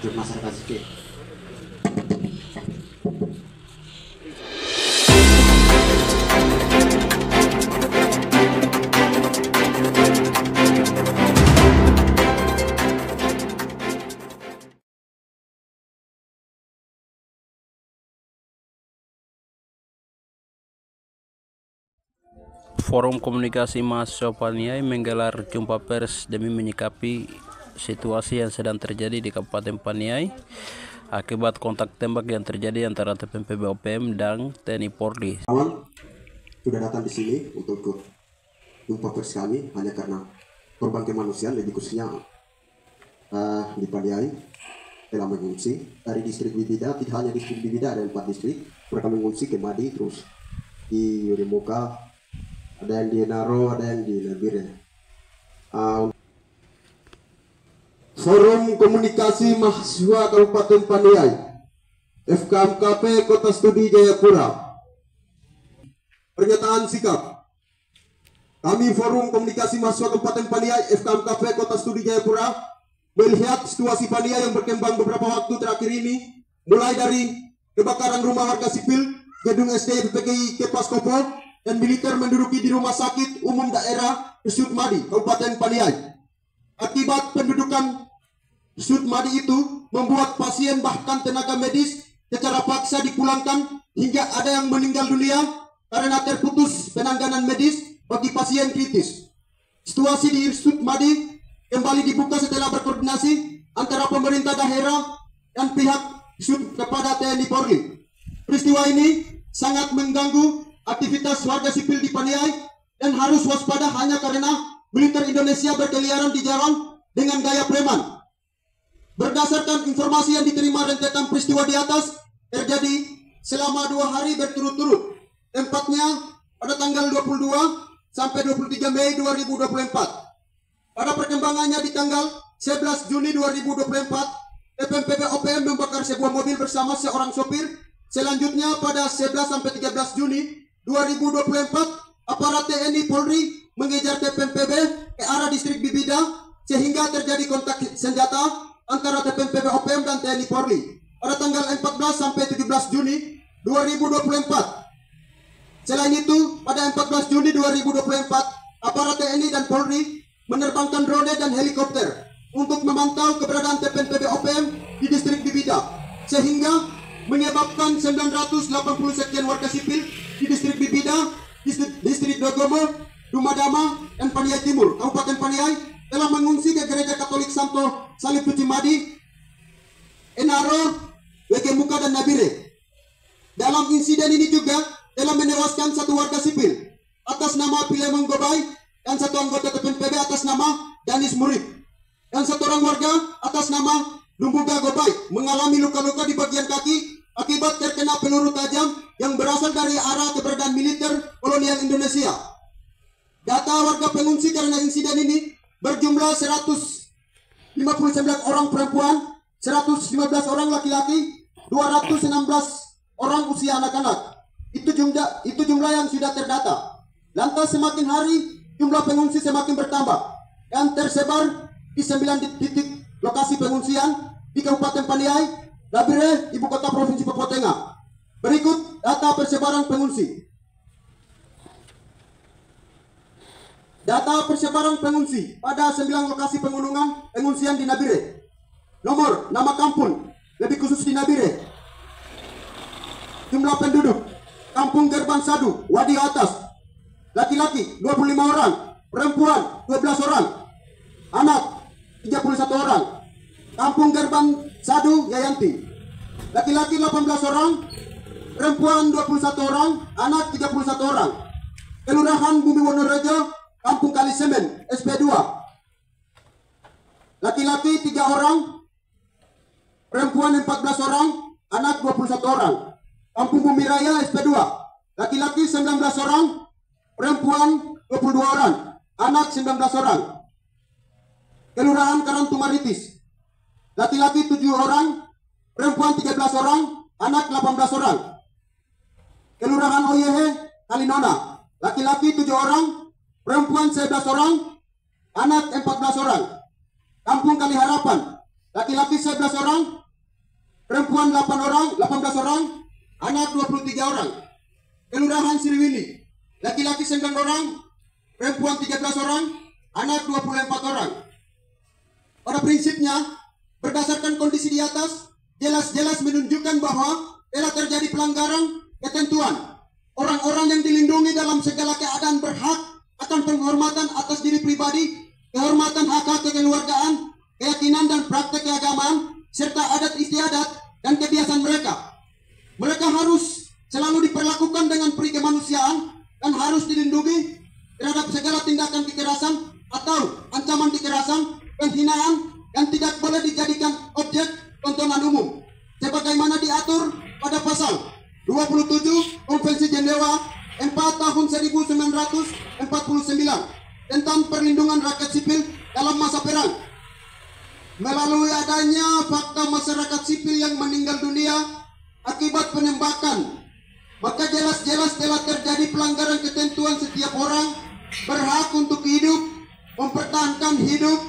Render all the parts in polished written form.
untuk masyarakat sipil. Forum Komunikasi Mahasiswa Paniai menggelar jumpa pers demi menyikapi situasi yang sedang terjadi di Kabupaten Paniai akibat kontak tembak yang terjadi antara TPNPB OPM dan TNI Polri. Sudah datang di sini untuk ikut jumpa pers kami hanya karena korban kemanusiaan, lebih khususnya di Paniai telah mengungsi dari distrik Bibida. Tidak hanya distrik Bibida, ada 4 distrik. Mereka mengungsi ke Madi, terus di Yurimuka, ada yang di Naro, ada yang di Nabire. Forum Komunikasi Mahasiswa Kabupaten Paniai, FKMKP Kota Studi Jayapura. Pernyataan sikap. Kami Forum Komunikasi Mahasiswa Kabupaten Paniai, FKMKP Kota Studi Jayapura, melihat situasi Paniai yang berkembang beberapa waktu terakhir ini, mulai dari kebakaran rumah warga sipil, gedung SD PPKI Kepas Kopo, dan militer menduduki di rumah sakit umum daerah Sud Madi, Kabupaten Paniai. Akibat pendudukan Sud Madi itu membuat pasien bahkan tenaga medis secara paksa dipulangkan hingga ada yang meninggal dunia karena terputus penanganan medis bagi pasien kritis. Situasi di Sud Madi kembali dibuka setelah berkoordinasi antara pemerintah daerah dan pihak Sud kepada TNI Polri. Peristiwa ini sangat mengganggu aktivitas warga sipil di Paniai dan harus waspada hanya karena militer Indonesia berkeliaran di jalan dengan gaya preman. Berdasarkan informasi yang diterima, rentetan peristiwa di atas terjadi selama 2 hari berturut-turut. Tempatnya pada tanggal 22 sampai 23 Mei 2024. Pada perkembangannya di tanggal 11 Juni 2024, TPNPB OPM membakar sebuah mobil bersama seorang sopir. Selanjutnya pada 11 sampai 13 Juni 2024, aparat TNI Polri mengejar TPNPB ke arah distrik Bibida sehingga terjadi kontak senjata antara TPNPB OPM dan TNI Polri pada tanggal 14 sampai 17 Juni 2024. Selain itu, pada 14 Juni 2024, aparat TNI dan Polri menerbangkan drone dan helikopter untuk memantau keberadaan TPNPB OPM di distrik Bibida sehingga menyebabkan 980 sekian warga sipil di distrik Bibida, distrik Dogomo, Dumadama, dan Paniai Timur, Kabupaten Paniai telah mengungsi ke Gereja Katolik Santo Salib Suci Madi, Enaro, Wegemuka, dan Nabire. Dalam insiden ini juga telah menewaskan 1 warga sipil atas nama Pilemon Gobay dan 1 anggota TPNPB atas nama Danis Murid, dan 1 orang warga atas nama Lumbuga Gobay mengalami luka-luka di bagian kaki akibat terkena peluru tajam yang berasal dari arah keberadaan militer kolonial Indonesia. Data warga pengungsi karena insiden ini berjumlah 159 orang perempuan, 115 orang laki-laki, 216 orang usia anak-anak. Itu jumlah yang sudah terdata. Lantas semakin hari jumlah pengungsi semakin bertambah dan tersebar di 9 titik lokasi pengungsian di Kabupaten Paniai, Nabire, ibu kota provinsi Papua Tengah. Berikut data persebaran pengungsi. Data persebaran pengungsi pada 9 lokasi pengungsian di Nabire. Nomor, nama kampung, lebih khusus di Nabire. Jumlah penduduk, Kampung Gerbang Sadu, Wadi Atas. Laki-laki 25 orang, perempuan 12 orang, anak 31 orang. Kampung Gerbang Sadu, Yayanti. Laki-laki 18 orang, perempuan 21 orang, anak 31 orang. Kelurahan Bumi Wonorejo, Kampung Kalisemen, SP2. Laki-laki 3 orang, perempuan 14 orang, anak 21 orang. Kampung Bumi Raya, SP2. Laki-laki 19 orang, perempuan 22 orang, anak 19 orang. Kelurahan Karantumaritis. Laki-laki 7 orang, perempuan 13 orang, anak 18 orang. Kelurahan Oyehe, Kalinona. Laki-laki 7 orang, perempuan 11 orang, anak 14 orang. Kampung Kaliharapan. laki-laki 11 orang, perempuan 18 orang, anak 23 orang. Kelurahan Sriwili, laki-laki 9 orang, perempuan 13 orang, anak 24 orang. Pada prinsipnya, berdasarkan kondisi di atas, jelas-jelas menunjukkan bahwa telah terjadi pelanggaran ketentuan. Orang-orang yang dilindungi dalam segala keadaan berhak akan penghormatan atas diri pribadi, kehormatan hak-hak kekeluargaan, keyakinan dan praktek keagamaan, serta adat istiadat dan kebiasaan mereka. Mereka harus selalu diperlakukan dengan peri kemanusiaan dan harus dilindungi terhadap segala tindakan kekerasan atau ancaman kekerasan, penghinaan yang tidak boleh dijadikan objek tontonan umum, sebagaimana diatur pada pasal 27 Konvensi Jenewa 4 tahun 1949 tentang perlindungan rakyat sipil dalam masa perang. Melalui adanya fakta masyarakat sipil yang meninggal dunia akibat penembakan, maka jelas-jelas telah terjadi pelanggaran ketentuan setiap orang berhak untuk hidup, mempertahankan hidup,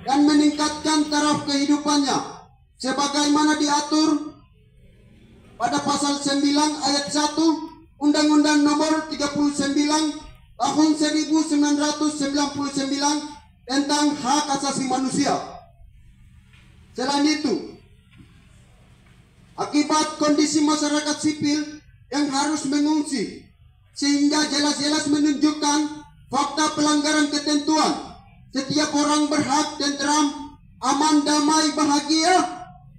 dan meningkatkan taraf kehidupannya sebagaimana diatur pada pasal 9 ayat 1 Undang-Undang Nomor 39 Tahun 1999 tentang Hak Asasi Manusia. Selain itu, akibat kondisi masyarakat sipil yang harus mengungsi, sehingga jelas-jelas menunjukkan fakta pelanggaran ketentuan, setiap orang berhak tentram, aman, damai, bahagia,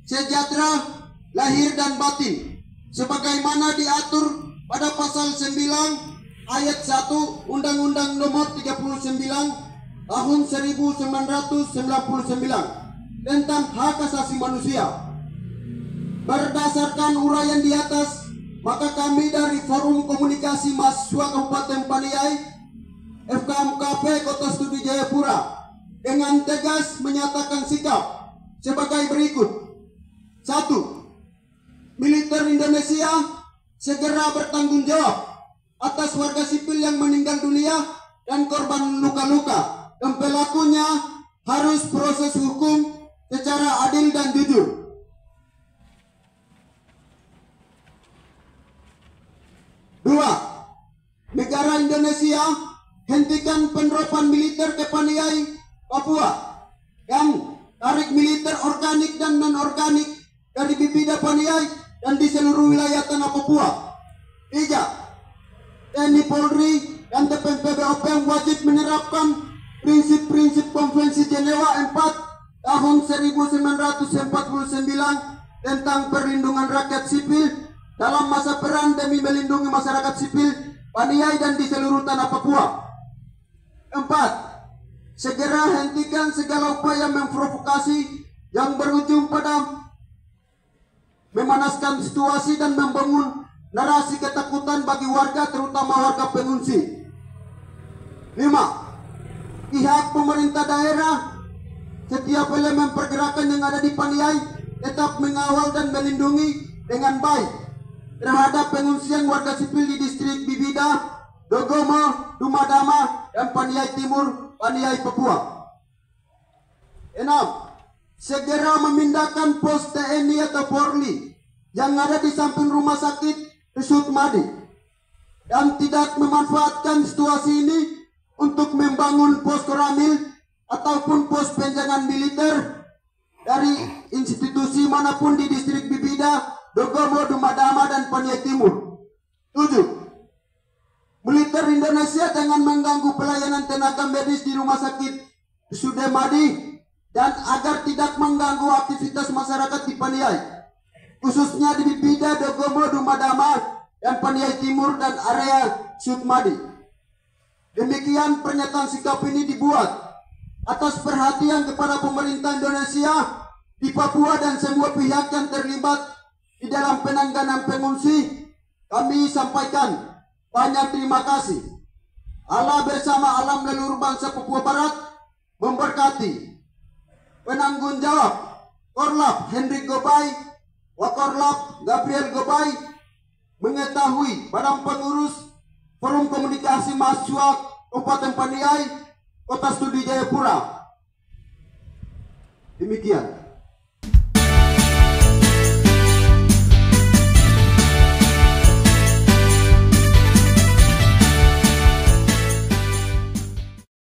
sejahtera, lahir dan batin, sebagaimana diatur pada pasal 9 ayat 1 Undang-Undang Nomor 39 Tahun 1999 tentang Hak Asasi Manusia. Berdasarkan uraian di atas, maka kami dari Forum Komunikasi Mahasiswa Kabupaten Paniai FKMKP Kota Studi Jayapura dengan tegas menyatakan sikap sebagai berikut. 1. Militer Indonesia segera bertanggung jawab atas warga sipil yang meninggal dunia dan korban luka-luka, dan pelakunya harus proses hukum secara adil dan jujur. 2. Negara Indonesia hentikan penerapan militer ke Paniai, Papua, yang tarik militer organik dan non-organik dari Bibida Paniai dan di seluruh wilayah tanah Papua. 3. TNI Polri dan TPNPB wajib menerapkan prinsip-prinsip Konvensi Jenewa 4 tahun 1949 tentang perlindungan rakyat sipil dalam masa perang demi melindungi masyarakat sipil Paniai dan di seluruh tanah Papua. 4. Segera hentikan segala upaya memprovokasi yang berujung pada memanaskan situasi dan membangun narasi ketakutan bagi warga, terutama warga pengungsi. 5. Pihak pemerintah daerah, setiap elemen pergerakan yang ada di Paniai tetap mengawal dan melindungi dengan baik terhadap pengungsian warga sipil di distrik Bibida, Dogomo, Dumadama, dan Paniai Timur, Paniai, Papua. 6. Segera memindahkan pos TNI atau Polri yang ada di samping rumah sakit Sutmadi dan tidak memanfaatkan situasi ini untuk membangun pos koramil ataupun pos penjagaan militer dari institusi manapun di distrik Bibida, Dogomo, Dumadama, dan Paniai Timur. 7. Militer Indonesia jangan mengganggu pelayanan tenaga medis di rumah sakit Sudemadi dan agar tidak mengganggu aktivitas masyarakat di Paniai, khususnya di Bibida, Dogomo, Dumadama, dan Paniai Timur dan area Sutmadi. Demikian pernyataan sikap ini dibuat atas perhatian kepada pemerintah Indonesia di Papua dan semua pihak yang terlibat di dalam penanganan pengungsi. Kami sampaikan banyak terima kasih. Allah bersama alam leluhur bangsa Papua Barat memberkati. Penanggung jawab Korlap Hendrik Gobay, Wakorlap Gabriel Gobay, mengetahui Badan Pengurus Forum Komunikasi Mahasiswa Kabupaten Paniai, Kota Studi Jayapura. Demikian.